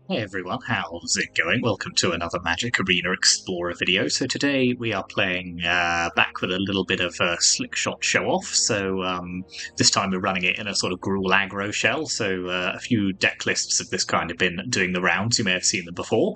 Hey everyone, how's it going? Welcome to another Magic Arena Explorer video. So today we are playing back with a little bit of Slickshot Show-Off. This time we're running it in a sort of Gruul Aggro shell. A few deck lists of this kind have been doing the rounds. You may have seen them before.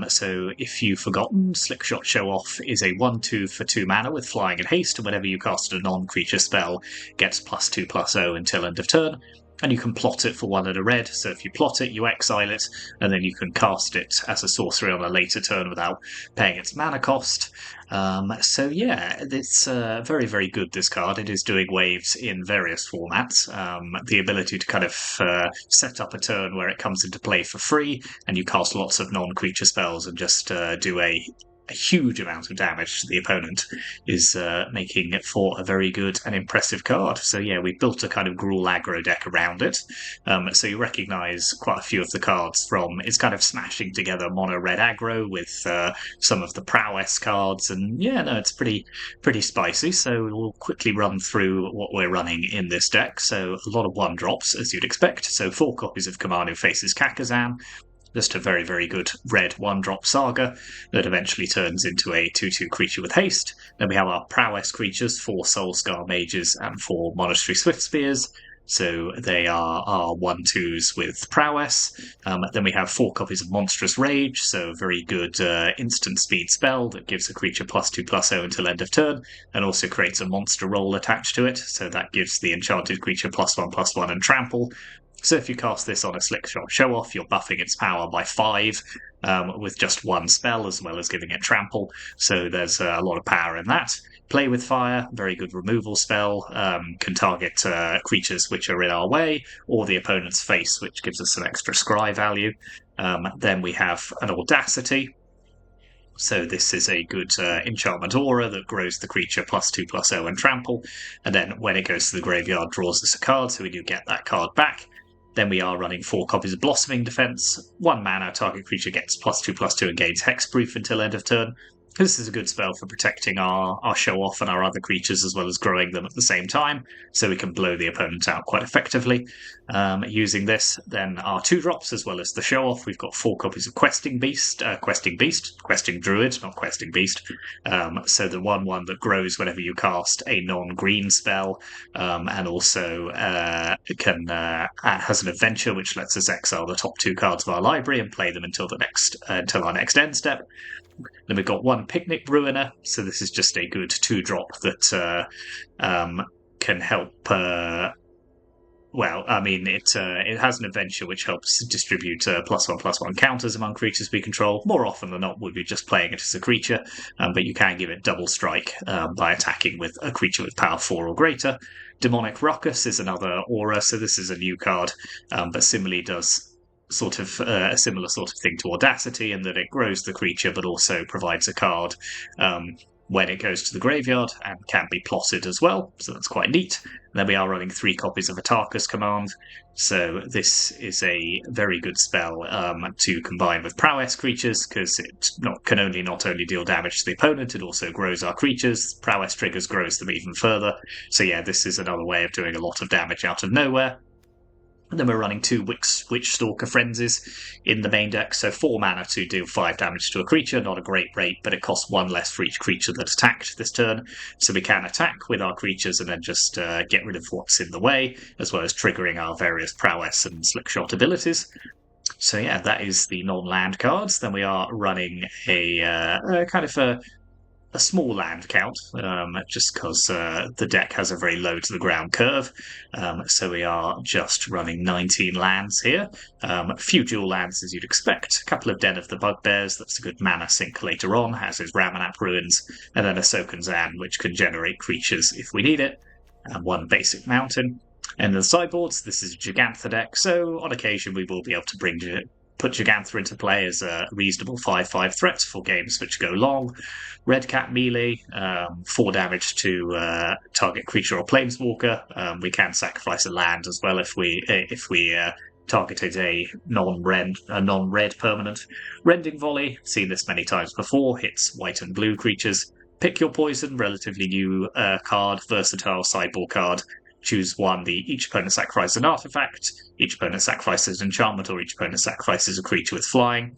So if you've forgotten, Slickshot Show-Off is a 1/2 for 2 mana with flying and haste, and whenever you cast a non-creature spell, gets +2/+0 until end of turn. And you can plot it for 1 and a red, so if you plot it, you exile it, and then you can cast it as a sorcery on a later turn without paying its mana cost. It's very, very good, this card. It is doing waves in various formats. The ability to kind of set up a turn where it comes into play for free, and you cast lots of non-creature spells and just do a huge amount of damage to the opponent is making it for a very good and impressive card. So yeah, we built a kind of Gruul Aggro deck around it. So you recognise quite a few of the cards from it's kind of smashing together mono red aggro with some of the Prowess cards, and yeah, no, it's pretty spicy. So we'll quickly run through what we're running in this deck. So a lot of 1-drops, as you'd expect. So 4 copies of Command Who Faces Kakazan, just a very, very good red 1-drop saga that eventually turns into a 2/2 creature with haste. Then we have our Prowess creatures, 4 Soulscar Mages and 4 Monastery Swiftspears. So they are our 1/2s with Prowess. Then we have 4 copies of Monstrous Rage, so very good instant speed spell that gives a creature +2/+0 until end of turn, and also creates a monster roll attached to it, so that gives the enchanted creature +1/+1 and trample. So if you cast this on a Slickshot Show-Off, you're buffing its power by 5 with just 1 spell, as well as giving it trample. So there's a lot of power in that. Play with Fire, very good removal spell, can target creatures which are in our way, or the opponent's face, which gives us some extra scry value. Then we have an Audacity. So this is a good enchantment aura that grows the creature +2/+0 and trample. And then when it goes to the graveyard, draws us a card, so we do get that card back. Then we are running 4 copies of Blossoming Defense. 1 mana, target creature gets +2/+2 and gains hexproof until end of turn. This is a good spell for protecting our Show-Off and our other creatures, as well as growing them at the same time, so we can blow the opponent out quite effectively. Using this, then our 2-drops, as well as the Show-Off, we've got 4 copies of Questing Druid, not Questing Beast. So the 1/1 that grows whenever you cast a non-green spell, and also has an adventure which lets us exile the top 2 cards of our library and play them until our next end step. Then we've got 1 Picnic Ruiner, so this is just a good 2-drop that can help. It has an adventure which helps distribute +1/+1 counters among creatures we control. More often than not, we'd be just playing it as a creature, but you can give it double strike by attacking with a creature with power 4 or greater. Demonic Ruckus is another aura, so this is a new card, but similarly does sort of a similar sort of thing to Audacity, in that it grows the creature but also provides a card when it goes to the graveyard, and can be plotted as well, so that's quite neat. And then we are running 3 copies of Atarka's Command, so this is a very good spell to combine with Prowess creatures, because it can not only deal damage to the opponent, it also grows our creatures. Prowess triggers grows them even further, so yeah, this is another way of doing a lot of damage out of nowhere. And then we're running 2 Witchstalker Frenzies in the main deck, so 4 mana to deal 5 damage to a creature. Not a great rate, but it costs 1 less for each creature that attacked this turn. So we can attack with our creatures and then just get rid of what's in the way, as well as triggering our various Prowess and Slickshot abilities. So yeah, that is the non-land cards. Then we are running a kind of a small land count, just because the deck has a very low to the ground curve. So we are just running 19 lands here. A few dual lands, as you'd expect. A couple of Den of the Bugbears, that's a good mana sink later on, as is Ramanap Ruins, and then a Soken Zan, which can generate creatures if we need it, and 1 basic mountain. And the sideboards, this is a Gigantha deck, so on occasion we will be able to put Gigantha into play as a reasonable 5/5 threat for games which go long. Red Cat melee, 4 damage to target creature or planeswalker. We can sacrifice a land as well if we targeted a non-red permanent. Rending Volley, seen this many times before, hits white and blue creatures. Pick Your Poison, relatively new card, versatile sideboard card. choose one. Each opponent sacrifices an artifact, each opponent sacrifices an enchantment, or each opponent sacrifices a creature with flying.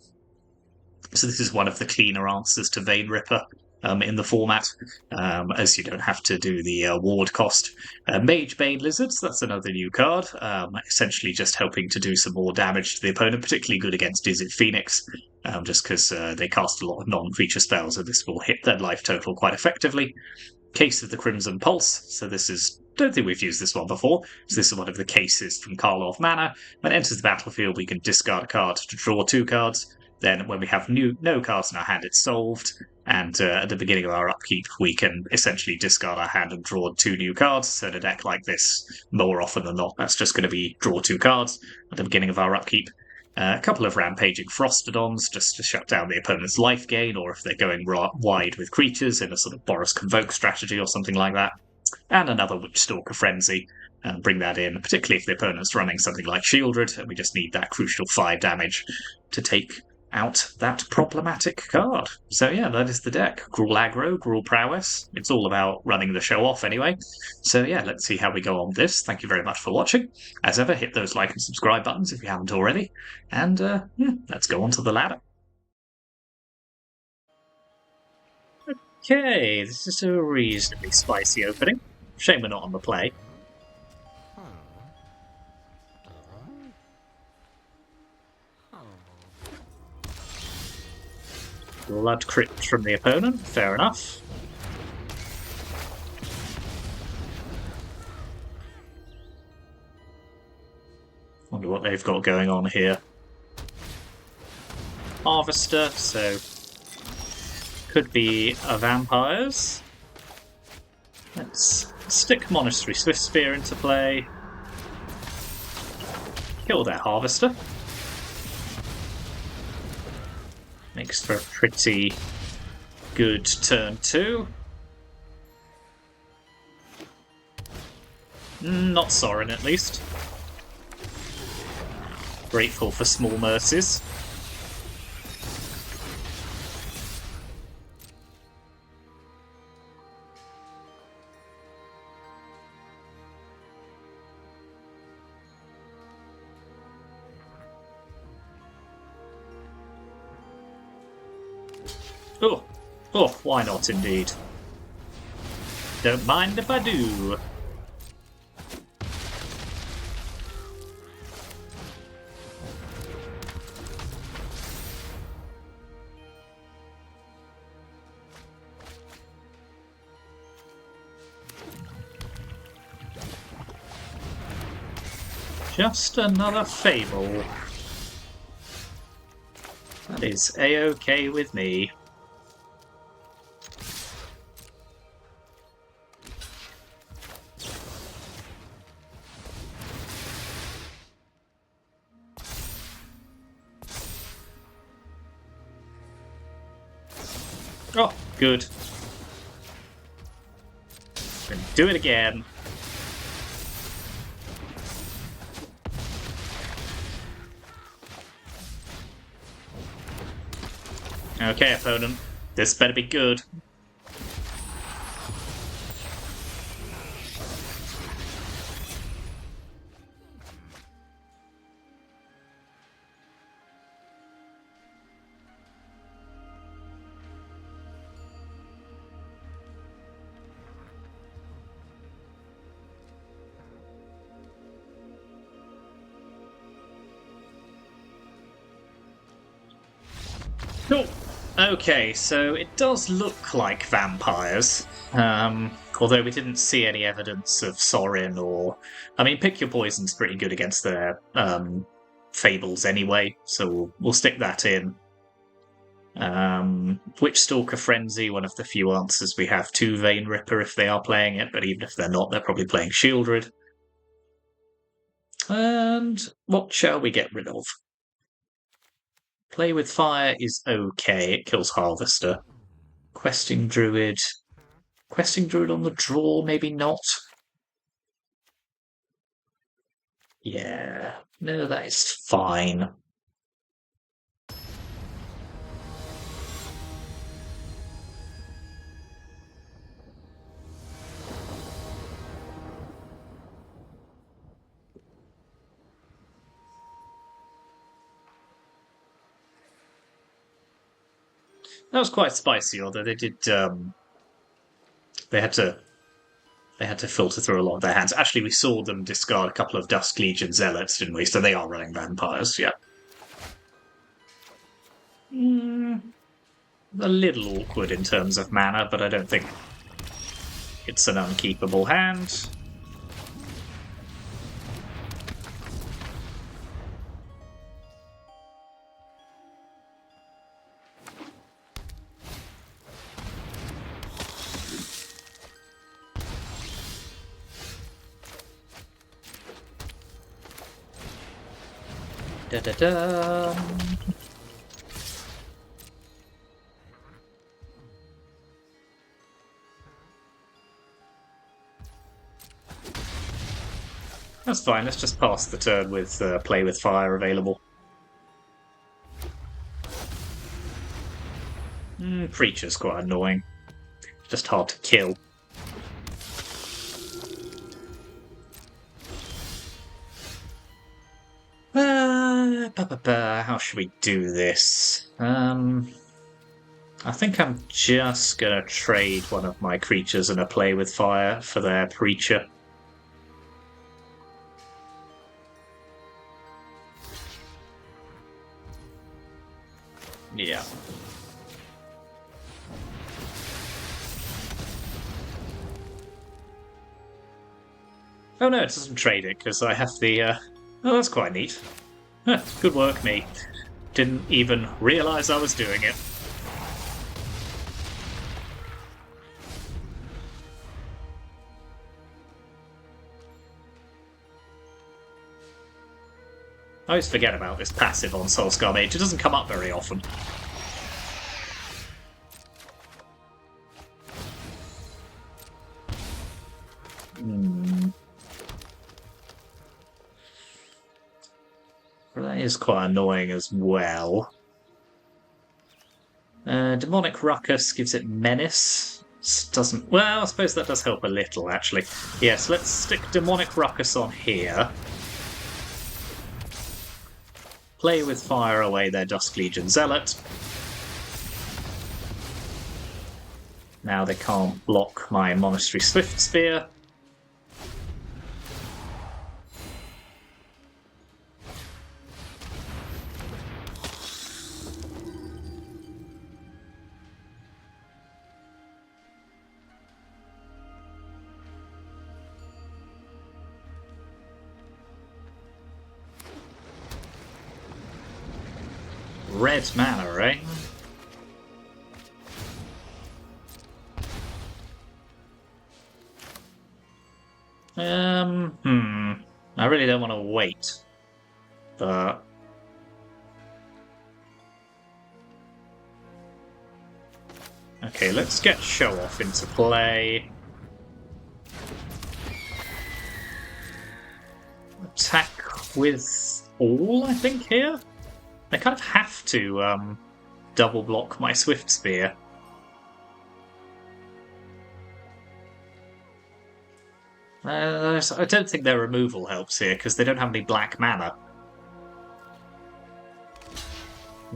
So this is one of the cleaner answers to Vein Ripper in the format, as you don't have to do the ward cost. Mage Bane Lizards, that's another new card, essentially just helping to do some more damage to the opponent, particularly good against Izzet Phoenix, just because they cast a lot of non-creature spells, and this will hit their life total quite effectively. Case of the Crimson Pulse, so this is... don't think we've used this one before, so this is one of the cases from Karlov Manor. When it enters the battlefield, we can discard a card to draw 2 cards. Then when we have no cards in our hand, it's solved. And at the beginning of our upkeep, we can essentially discard our hand and draw 2 new cards. So in a deck like this, more often than not, that's just going to be draw 2 cards at the beginning of our upkeep. A couple of Rampaging Frostodons, just to shut down the opponent's life gain, or if they're going wide with creatures in a sort of Boros Convoke strategy or something like that. And another Witchstalker Frenzy, and bring that in, particularly if the opponent's running something like Shieldred, and we just need that crucial 5 damage to take out that problematic card. So yeah, that is the deck. Gruul Aggro, Gruul Prowess. It's all about running the show off anyway. So yeah, let's see how we go on with this. Thank you very much for watching. As ever, hit those like and subscribe buttons if you haven't already. And yeah, let's go on to the ladder. Okay, this is a reasonably spicy opening. Shame we're not on the play. Blood crit from the opponent, fair enough. Wonder what they've got going on here. Harvester, so could be a vampires. Let's stick Monastery Swiftspear into play. Kill their Harvester. Makes for a pretty good turn 2. Not Sorin, at least. Grateful for small mercies. Oh, why not indeed? Don't mind if I do. Just another Fable. That is A-OK with me. Oh, good. Then do it again. Okay, opponent. This better be good. Cool. Okay, so it does look like vampires, although we didn't see any evidence of Sorin or... I mean, Pick Your Poison's pretty good against their fables anyway, so we'll stick that in. Witchstalker Frenzy, one of the few answers we have to Vein Ripper if they are playing it, but even if they're not, they're probably playing Shieldred. And what shall we get rid of? Play with Fire is okay, it kills Harvester. Questing Druid. Questing Druid on the draw, maybe not. Yeah, no, that is fine. That was quite spicy, although they did. They had to. They had to filter through a lot of their hands. Actually, we saw them discard a couple of Dusk Legion Zealots, didn't we? So they are running vampires, yeah. A little awkward in terms of mana, but I don't think it's an unkeepable hand. Da-da-da. That's fine, let's just pass the turn with Play with Fire available. Preacher's quite annoying. Just hard to kill. How should we do this? I think I'm just gonna trade one of my creatures and a Play with Fire for their Preacher. Yeah. Oh no, it doesn't trade it because I have the. Oh, that's quite neat. Good work, me. Didn't even realise I was doing it. I always forget about this passive on Soulscar Mage. It doesn't come up very often. That is quite annoying as well. Demonic Ruckus gives it Menace. Doesn't. Well, I suppose that does help a little, actually. Yes, let's stick Demonic Ruckus on here. Play with Fire away their Dusk Legion Zealot. Now they can't block my Monastery Swift Spear. Red mana, right? I really don't want to wait, but okay, let's get Show-Off into play. Attack with all, I think, here? I kind of have to double block my Swift Spear. I don't think their removal helps here, because they don't have any black mana.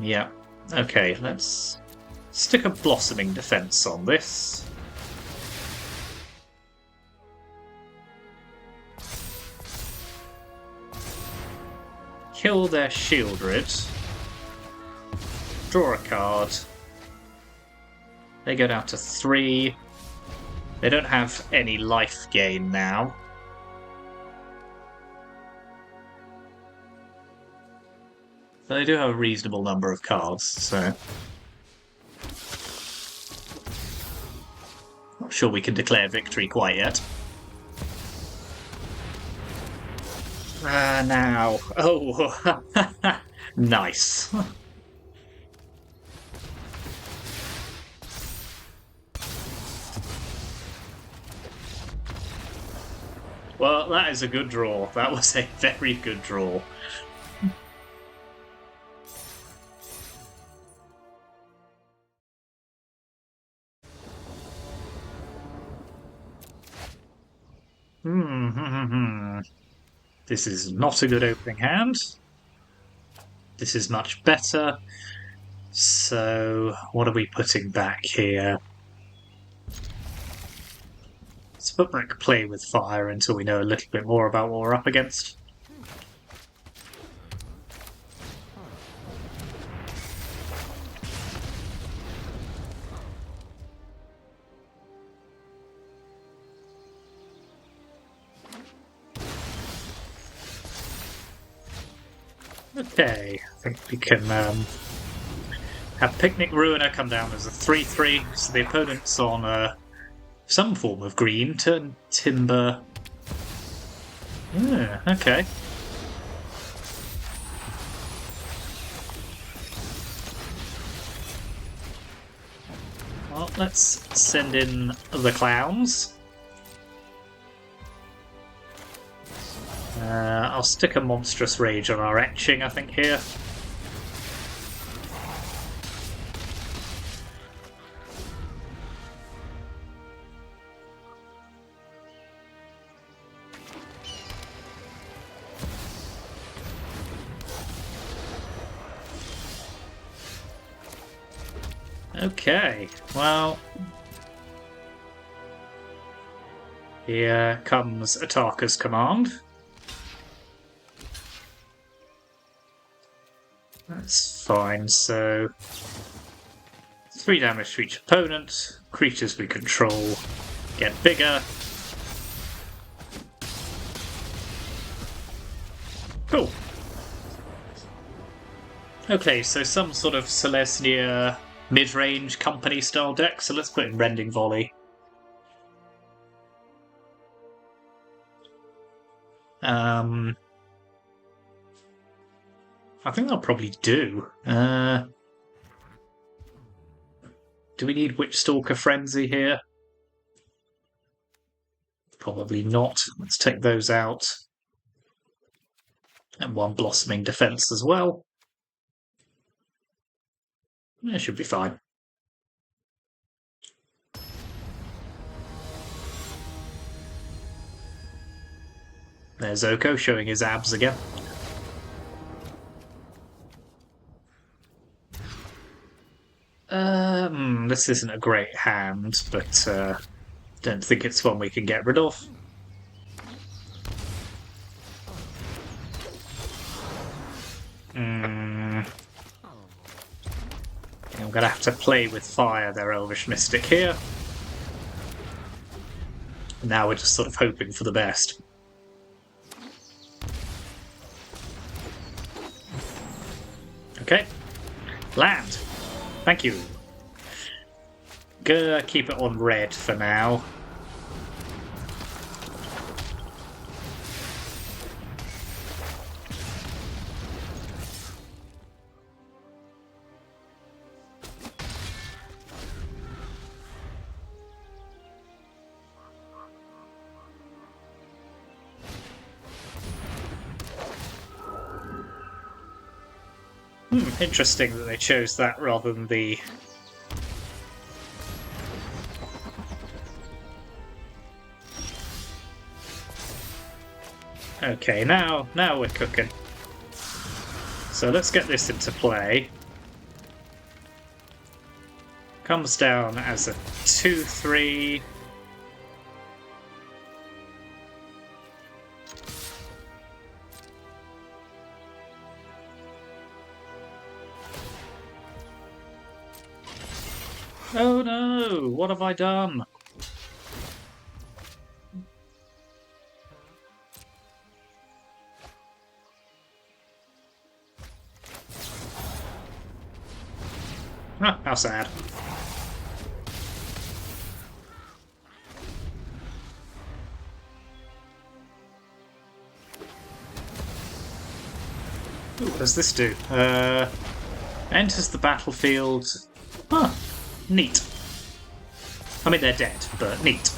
Yeah. Okay, let's stick a Blossoming Defense on this. Kill their Shieldred. Draw a card. They go down to 3. They don't have any life gain now. But they do have a reasonable number of cards, so... Not sure we can declare victory quite yet. Now. Oh, nice. Well, that is a good draw. That was a very good draw. This is not a good opening hand. This is much better. So, what are we putting back here? Let's put back play with fire until we know a little bit more about what we're up against. Okay, I think we can have Picnic Ruiner come down as a 3/3, so the opponent's on some form of green. Turn Timber. Yeah, okay. Well, let's send in the clowns. I'll stick a Monstrous Rage on our etching, I think, here. Okay, well, here comes Atarka's command. That's fine, so 3 damage to each opponent. Creatures we control get bigger. Cool. Okay, so some sort of Selesnya mid-range company style deck, so let's put in Rending Volley. I think they'll probably do. Do we need Witchstalker Frenzy here? Probably not. Let's take those out. And 1 Blossoming Defense as well. It should be fine. There's Oko showing his abs again. This isn't a great hand, but don't think it's one we can get rid of. I'm gonna have to play with fire their Elvish Mystic here. Now we're just sort of hoping for the best. Okay. Land. Thank you. Gonna keep it on red for now. Interesting that they chose that rather than the... Okay, now we're cooking. So let's get this into play. Comes down as a 2/3. Oh no! What have I done? Ah, how sad. Ooh, what does this do? Enters the battlefield. Huh. Neat. I mean, they're dead, but neat.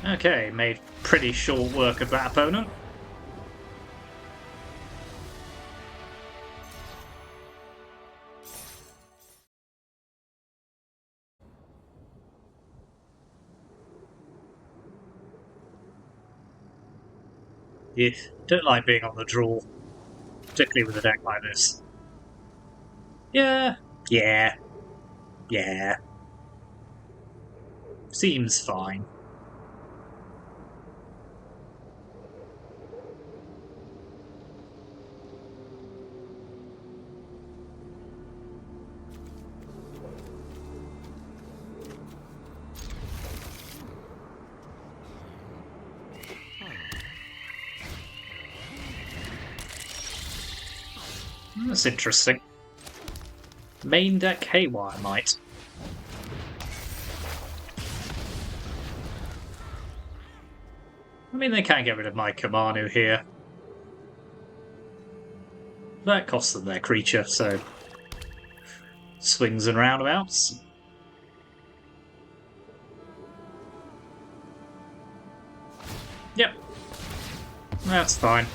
Okay, made pretty short work of that opponent. Yeah, don't like being on the draw, particularly with a deck like this. Yeah, yeah, yeah. Seems fine. That's interesting. Main deck Haywire might. I mean, they can't get rid of my Kamanu here. That costs them their creature, so swings and roundabouts. Yep. That's fine.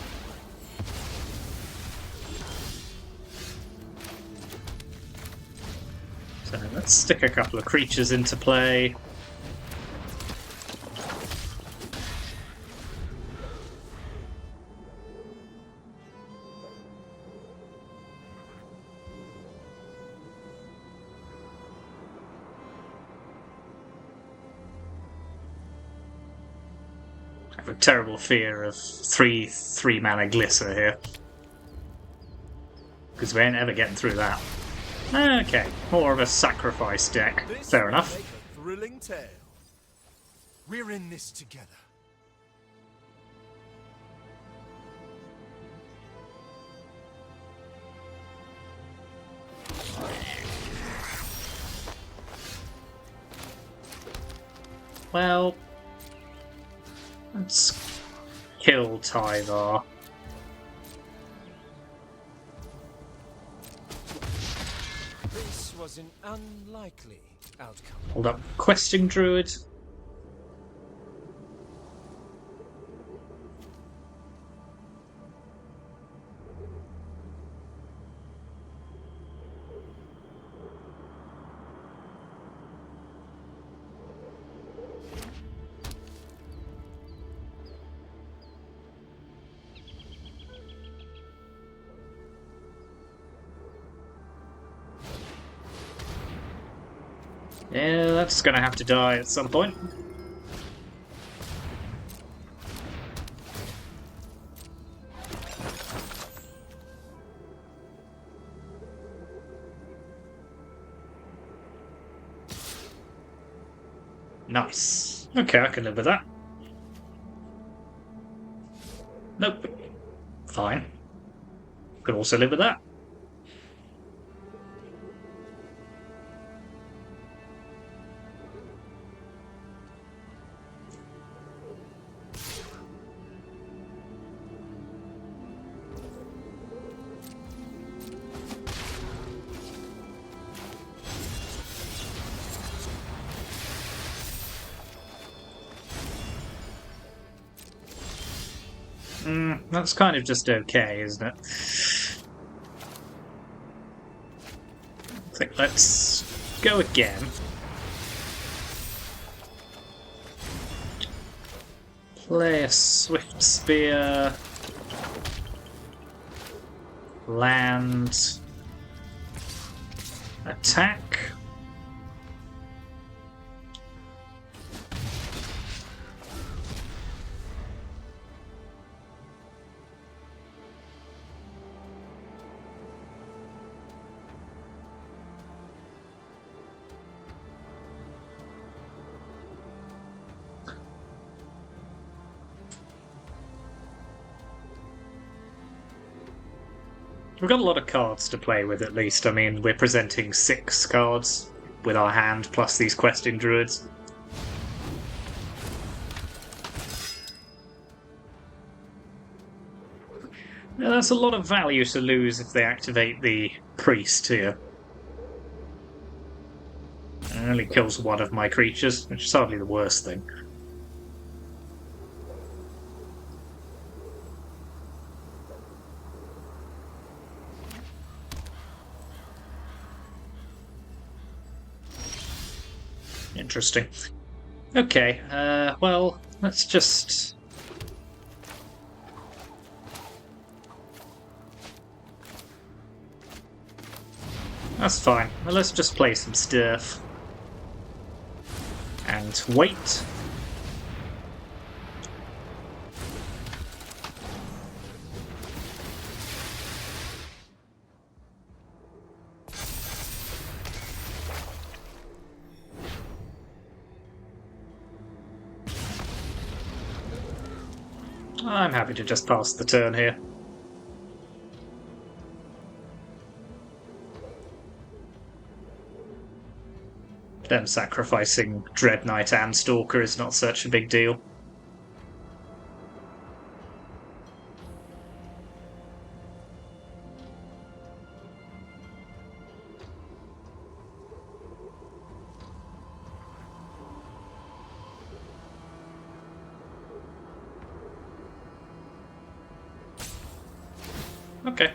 So let's stick a couple of creatures into play. I have a terrible fear of three mana glitter here. Because we ain't ever getting through that. Okay, more of a sacrifice deck. Fair enough. A thrilling tale. We're in this together. Well, let's kill Tyvar. This was an unlikely outcome. Hold up. Questing Druid. Yeah, that's gonna have to die at some point. Nice. Okay, I can live with that. Nope. Fine. Could also live with that. That's kind of just okay, isn't it? I think let's go again. Play a Swift Spear. Land. Attack. We've got a lot of cards to play with, at least. I mean, we're presenting 6 cards with our hand, plus these questing druids. Now, that's a lot of value to lose if they activate the priest here. It only kills one of my creatures, which is hardly the worst thing. Interesting. Okay, well, let's just That's fine. Well, let's just play some stuff. And wait. I'm happy to just pass the turn here. Them sacrificing Dread Knight and Stalker is not such a big deal. Okay.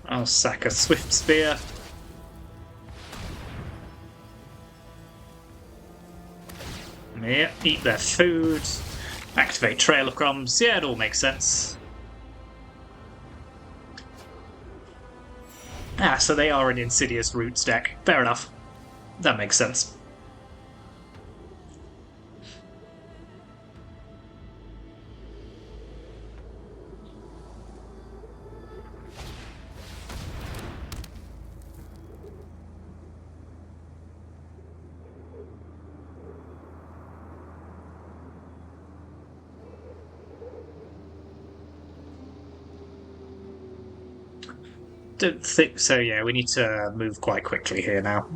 I'll sack a Swift Spear. Yeah, eat their food. Activate Trail of Crumbs. Yeah, it all makes sense. Ah, so they are an Insidious Roots deck. Fair enough. That makes sense. Don't think so, yeah, we need to move quite quickly here now.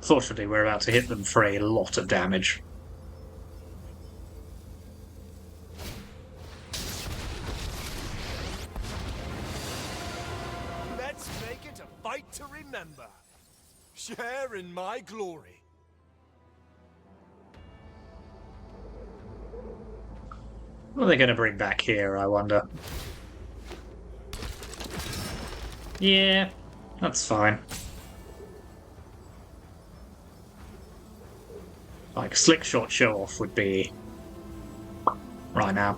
Fortunately, we're about to hit them for a lot of damage. Let's make it a fight to remember. Share in my glory. What are they going to bring back here, I wonder? Yeah, that's fine. Like, Slickshot Show-Off would be right now.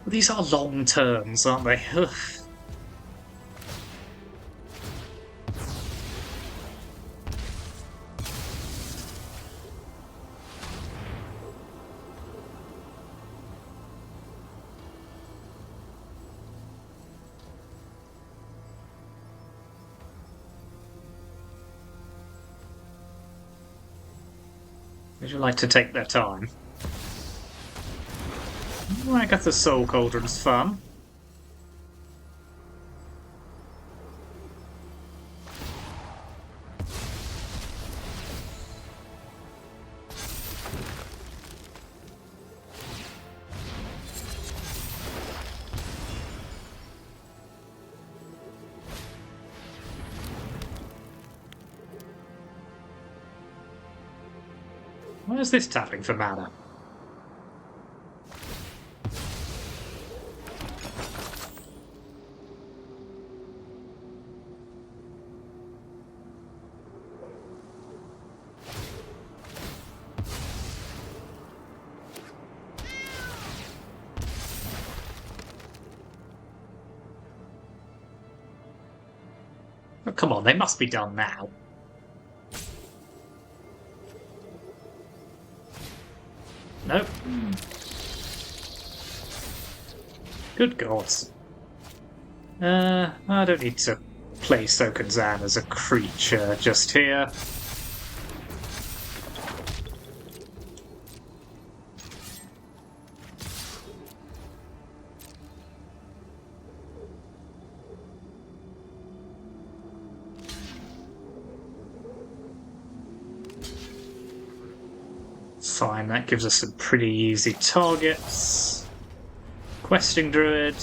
These are long turns, aren't they? Ugh. Would you like to take their time? I guess the Soul Cauldron's fun. Where's this tapping for mana? Oh, come on, they must be done now. Nope. Good gods. I don't need to play Sokenzan as a creature just here. Fine, that gives us some pretty easy targets. Questing Druid.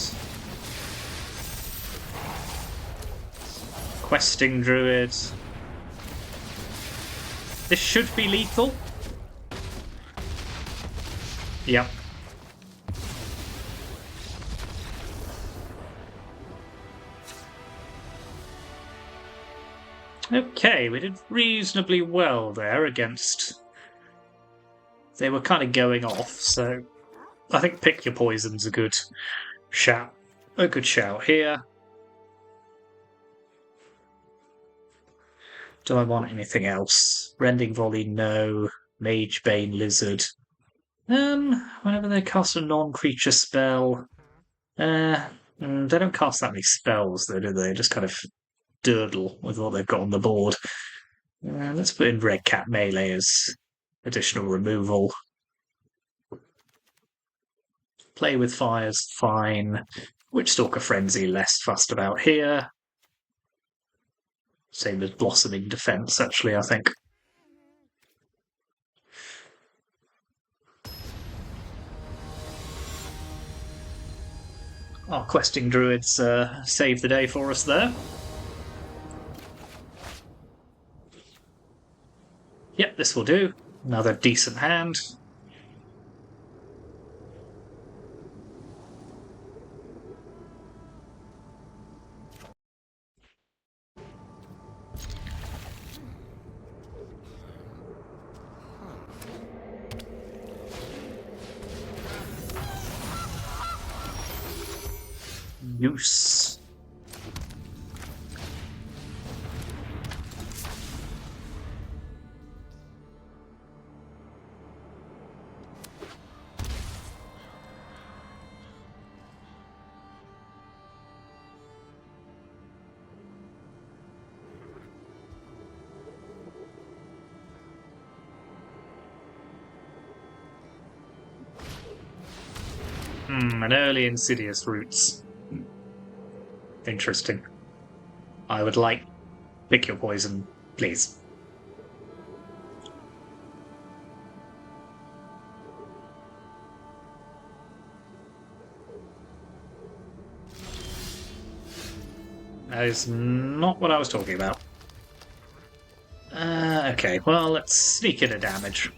Questing Druid. This should be lethal. Yep. Okay, we did reasonably well there against... They were kind of going off, so I think pick your poison's a good shout. A good shout here. Do I want anything else? Rending Volley, no. Mage, Bane, Lizard. Whenever they cast a non-creature spell... they don't cast that many spells, though, do they? They just kind of durdle with what they've got on the board. Let's put in Red Cat Melee as additional removal. Play with Fire's fine. Witchstalker Frenzy, less fussed about here. Same as Blossoming Defense, actually, I think. Our questing druids saved the day for us there. Yep, this will do. Another decent hand. Use. An early Insidious Roots. Interesting. I would like... Pick your poison, please. That is not what I was talking about. Okay, well, let's sneak in a damage.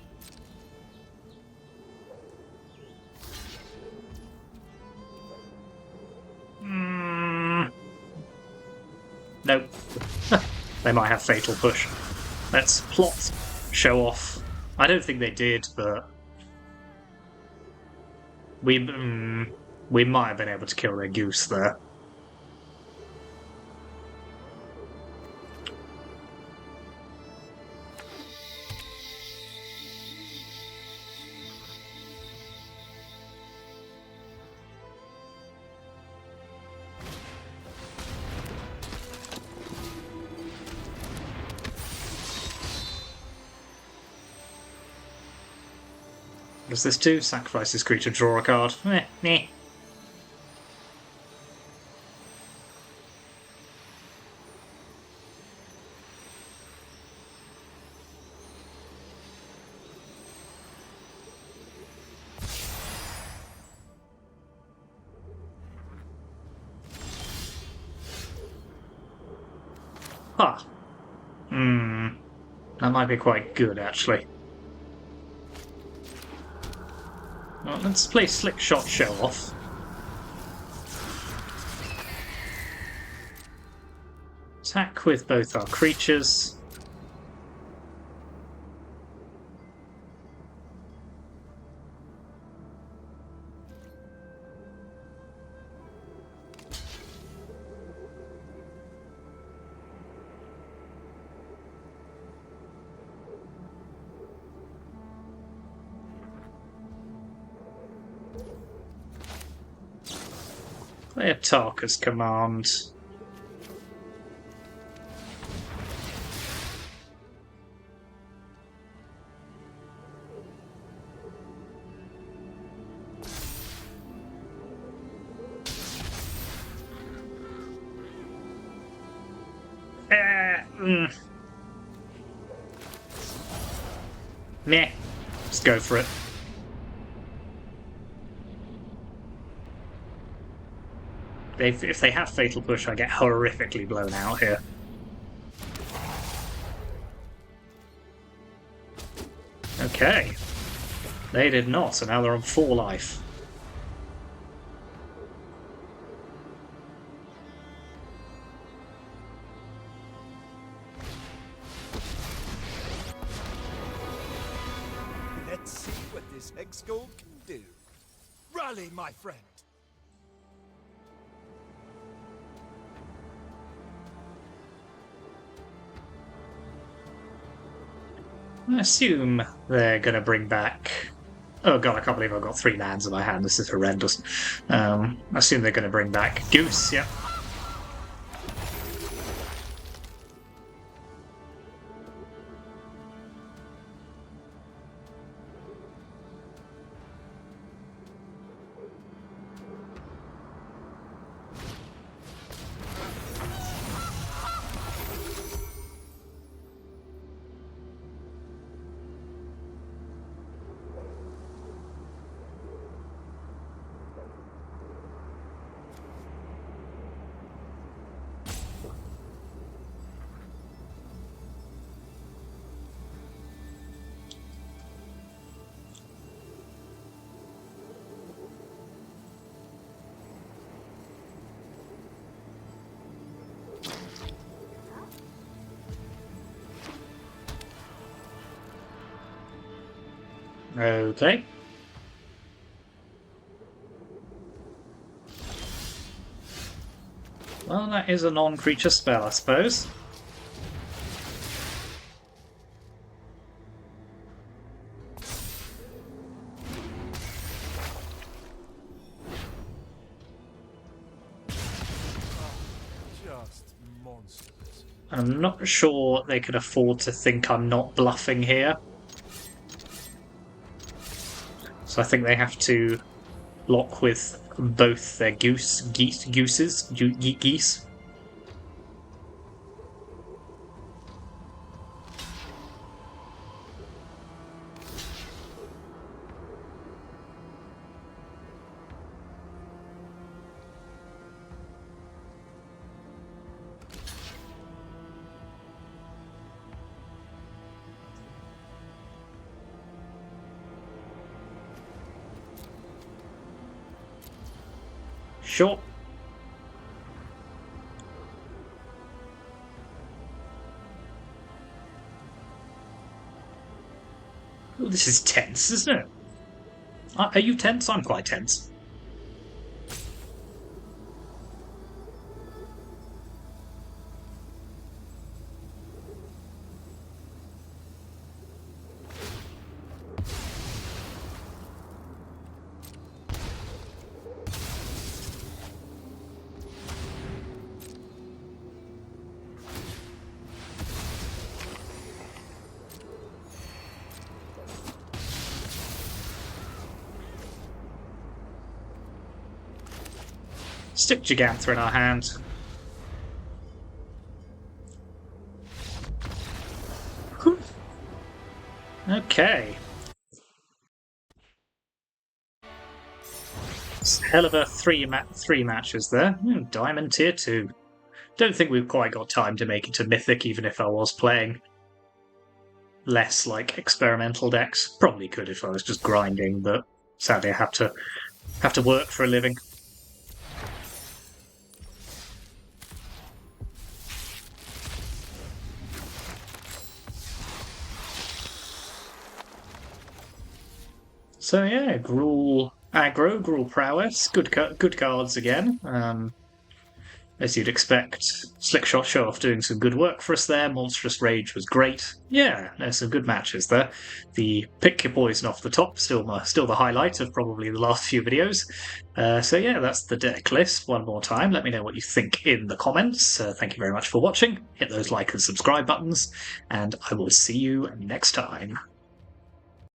Nope. They might have Fatal Push. Let's plot Show-Off. I don't think they did, but... We might have been able to kill their goose there. What does this do? Sacrifice this creature, draw a card. Meh. Huh. That might be quite good, actually. Well, let's play Slickshot Show-Off. Attack with both our creatures. Play Atarka's command. Meh. Just go for it. If they have Fatal Push, I get horrifically blown out here. Okay. They did not, so now they're on 4 life. Let's see what this hex gold can do. Rally, my friend. I assume they're going to bring back... Oh god, I can't believe I've got 3 lands in my hand. This is horrendous. I assume they're going to bring back Goose, yep. Okay. Well, that is a non-creature spell, I suppose. Just monstrous. I'm not sure they can afford to think I'm not bluffing here. So I think they have to lock with both their geese. Sure. Ooh, this is tense, isn't it? Are you tense? I'm quite tense. Stick Gigantha in our hand. Okay. It's a hell of a three matches there. Diamond tier 2. Don't think we've quite got time to make it to Mythic, even if I was playing less like experimental decks. Probably could if I was just grinding, but sadly I have to work for a living. So yeah, Gruul Aggro, Gruul Prowess, good cards again. As you'd expect, Slickshot Show-Off doing some good work for us there. Monstrous Rage was great. Yeah, there's some good matches there. The pick your poison off the top, still the highlight of probably the last few videos. So yeah, that's the deck list one more time. Let me know what you think in the comments. Thank you very much for watching. Hit those like and subscribe buttons, and I will see you next time.